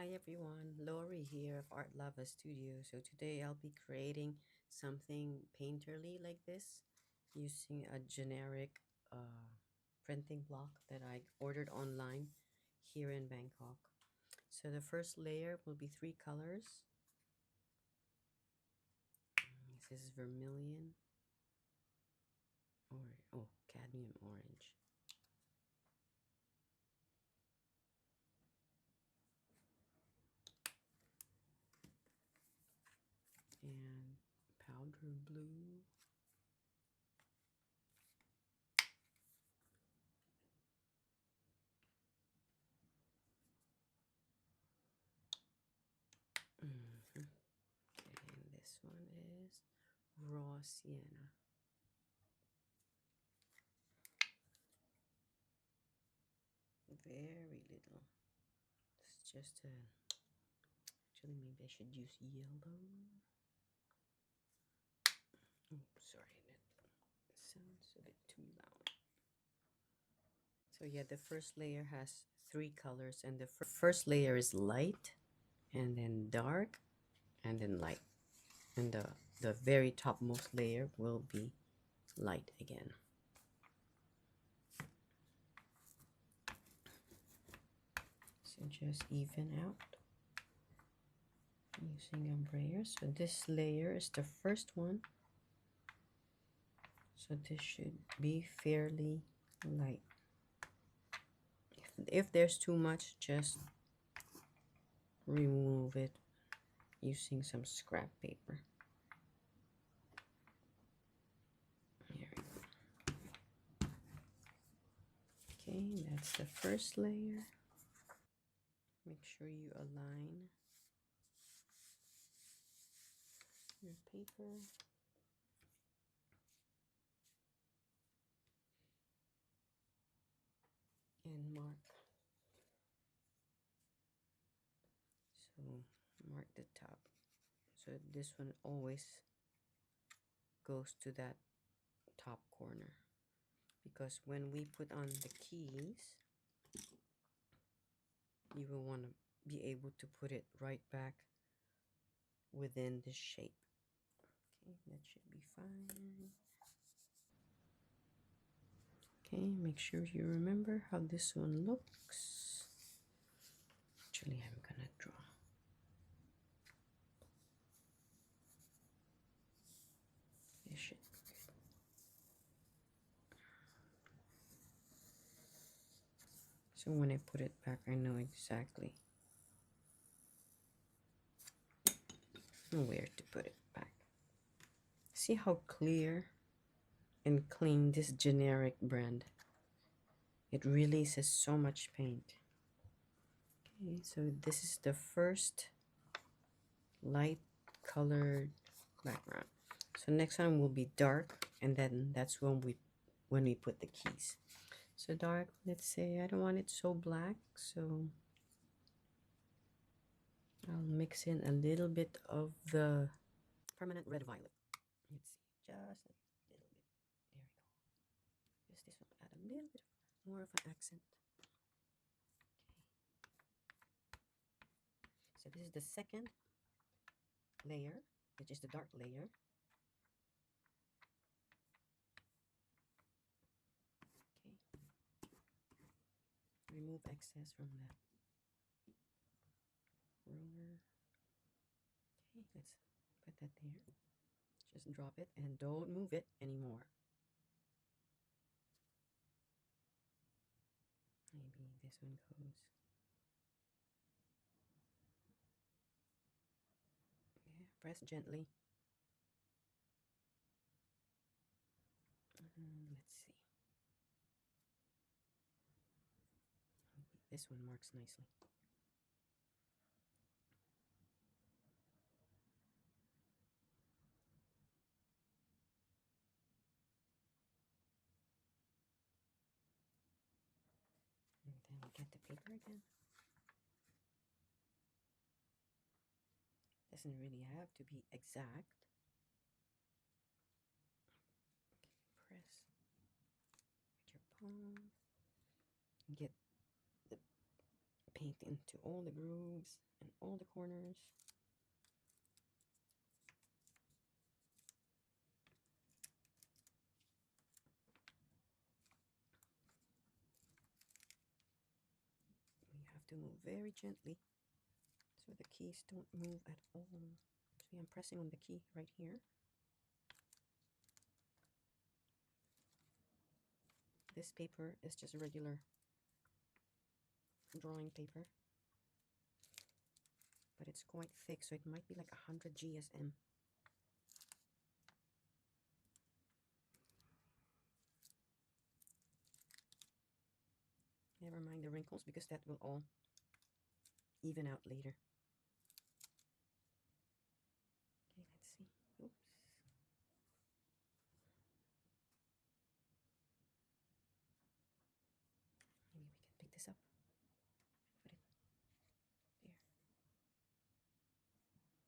Hi everyone, Lori here of Art Lava Studio. So today I'll be creating something painterly like this using a generic printing block that I ordered online here in Bangkok. So the first layer will be three colors. This is vermilion or cadmium orange. And powder blue. Okay, and this one is raw sienna. Very little. It's just a. Actually, maybe I should use yellow. Oh, sorry, that sounds a bit too loud. So yeah, the first layer has three colors, and the first layer is light, and then dark, and then light, and the very topmost layer will be light again. So just even out using a brayer. So this layer is the first one. So this should be fairly light. If there's too much, just remove it using some scrap paper. Here we go. Okay, that's the first layer. Make sure you align your paper. And mark. So mark the top. So this one always goes to that top corner. Because when we put on the keys, you will want to be able to put it right back within the shape. Okay, that should be fine. Okay, make sure you remember how this one looks. Actually, I'm gonna draw. This should be good. So when I put it back, I know exactly where to put it back. See how clear and clean this generic brand. It releases so much paint. Okay, so this is the first light colored background. So next one will be dark, and then that's when we put the keys. So dark, let's say I don't want it so black, so I'll mix in a little bit of the permanent red violet. Let's see, just a little bit. There we go. Just this one, add a little bit more of an accent. Okay. So this is the second layer, which is the dark layer. Okay. Remove excess from the roller. Okay, let's put that there. Just drop it and don't move it anymore. Maybe this one goes. Yeah, press gently. Let's see. This one marks nicely. And then get the paper again. Doesn't really have to be exact. Okay, press with your palm. Get the paint into all the grooves and all the corners. You have to move very gently so the keys don't move at all. See, I'm pressing on the key right here. This paper is just regular drawing paper, but it's quite thick, so it might be like 100 GSM. Never mind the wrinkles, because that will all even out later. Okay, let's see. Oops. Maybe we can pick this up. Put it there.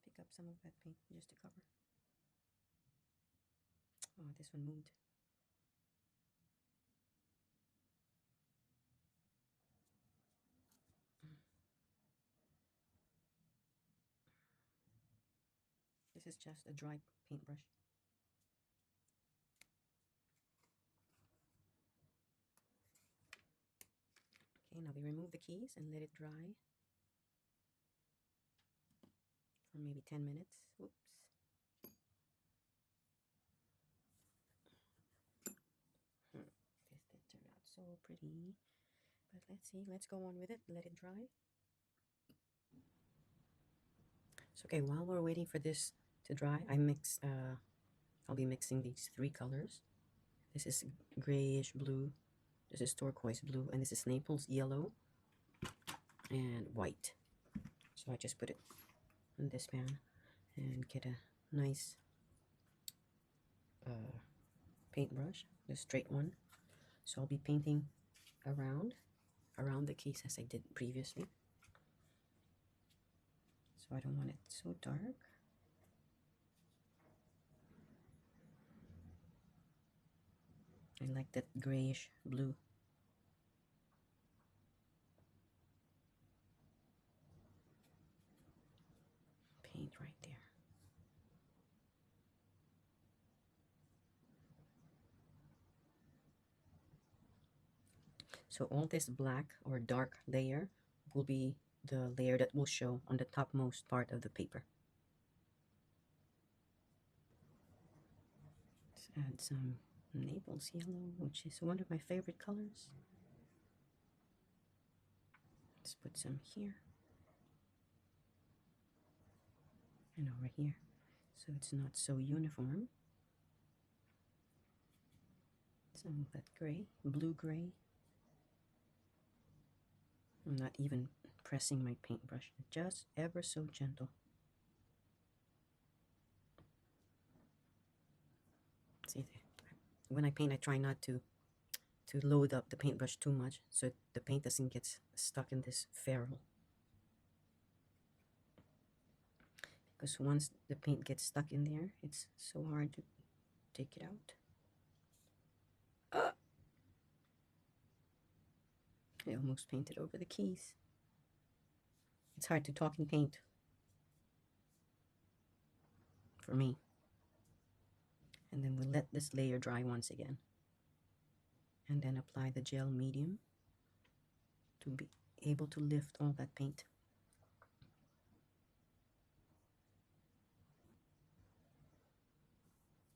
Pick up some of that paint just to cover. Oh, this one moved. This is just a dry paintbrush. Okay, now we remove the keys and let it dry for maybe 10 minutes. Whoops. This did turn out so pretty. But let's see, let's go on with it. Let it dry. So okay, while we're waiting for this to dry, I'll be mixing these three colors. This is grayish blue, this is turquoise blue, and this is Naples yellow and white. So I just put it in this pan and get a nice paintbrush, the straight one. So I'll be painting around the case as I did previously. So I don't want it so dark. I like that grayish blue. Paint right there. So all this black or dark layer will be the layer that will show on the topmost part of the paper. Let's add some Naples yellow, which is one of my favorite colors. Let's put some here and over here, so it's not so uniform. Some of that gray, blue-gray. I'm not even pressing my paintbrush, just ever so gentle. See, when I paint, I try not to load up the paintbrush too much, so the paint doesn't get stuck in this ferrule. Because once the paint gets stuck in there, it's so hard to take it out. I almost painted over the keys. It's hard to talk and paint for me. And then we'll let this layer dry once again. And then apply the gel medium to be able to lift all that paint.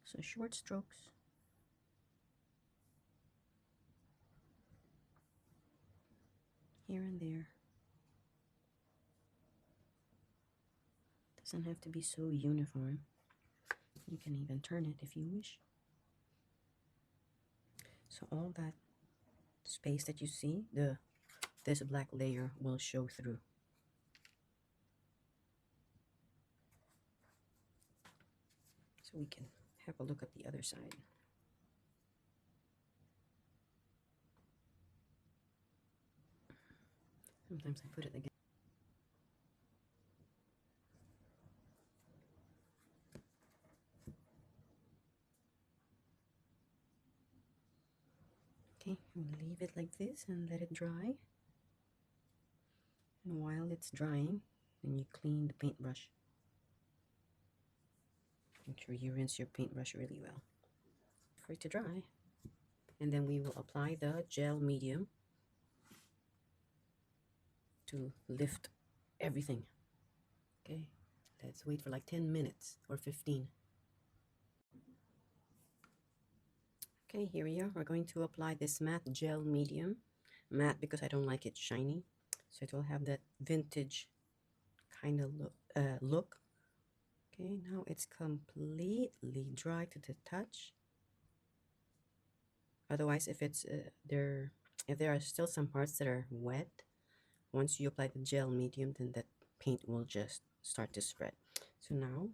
So short strokes. Here and there. Doesn't have to be so uniform. You can even turn it if you wish. So all that space that you see, this black layer will show through. So we can have a look at the other side. Sometimes I put it again. Okay, we'll leave it like this and let it dry. And while it's drying, then you clean the paintbrush. Make sure you rinse your paintbrush really well for it to dry. And then we will apply the gel medium to lift everything. Okay, let's wait for like 10 minutes or 15. Okay, here we are. We're going to apply this matte gel medium. Matte because I don't like it shiny. So it will have that vintage kind of look. Okay, now it's completely dry to the touch. Otherwise, if it's if there are still some parts that are wet, once you apply the gel medium, then that paint will just start to spread. So now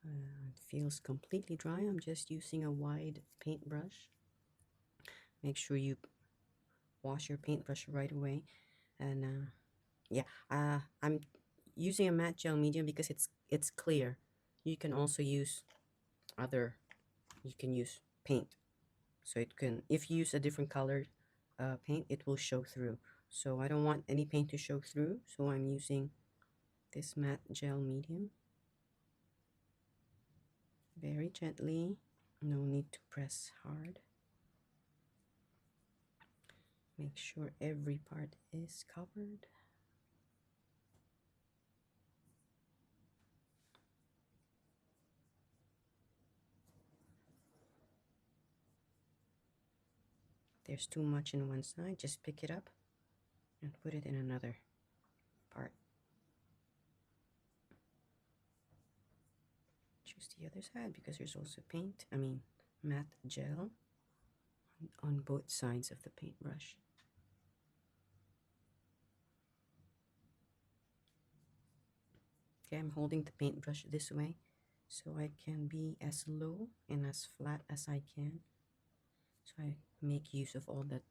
it feels completely dry. I'm just using a wide paintbrush. Make sure you wash your paintbrush right away. And yeah, I'm using a matte gel medium because it's clear. You can also use you can use paint. So it can, if you use a different colored paint, it will show through. So I don't want any paint to show through, so I'm using this matte gel medium. Very gently, no need to press hard. Make sure every part is covered. There's too much in one side, just pick it up and put it in another part. Choose the other side because there's also matte gel on both sides of the paintbrush. Okay, I'm holding the paintbrush this way so I can be as low and as flat as I can. So I make use of all that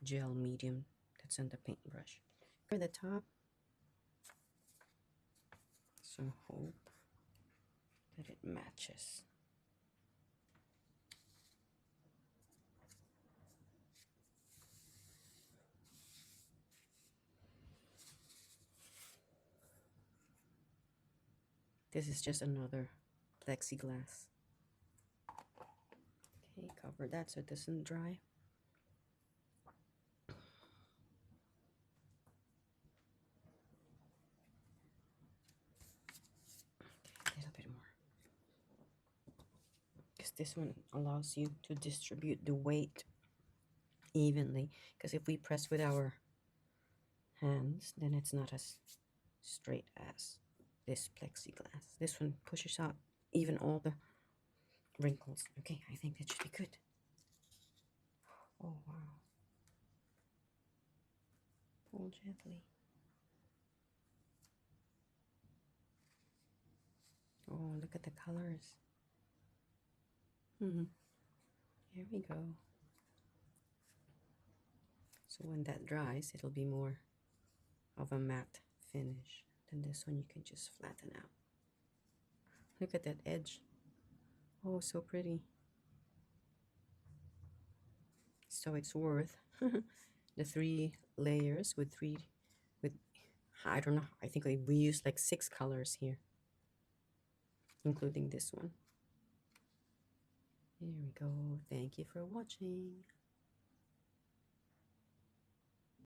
gel medium that's on the paintbrush. For the top, so hope that it matches. This is just another plexiglass. Okay, cover that so it doesn't dry. Okay, a little bit more. Because this one allows you to distribute the weight evenly. Because if we press with our hands, then it's not as straight as this plexiglass. This one pushes out even all the wrinkles. Okay, I think that should be good. Oh, wow. Pull gently. Oh, look at the colors. Here we go. So when that dries, it'll be more of a matte finish. Then this one you can just flatten out. Look at that edge. Oh, so pretty. So it's worth the 3 layers with I don't know, I think we used like 6 colors here, including this one. Here we go. Thank you for watching.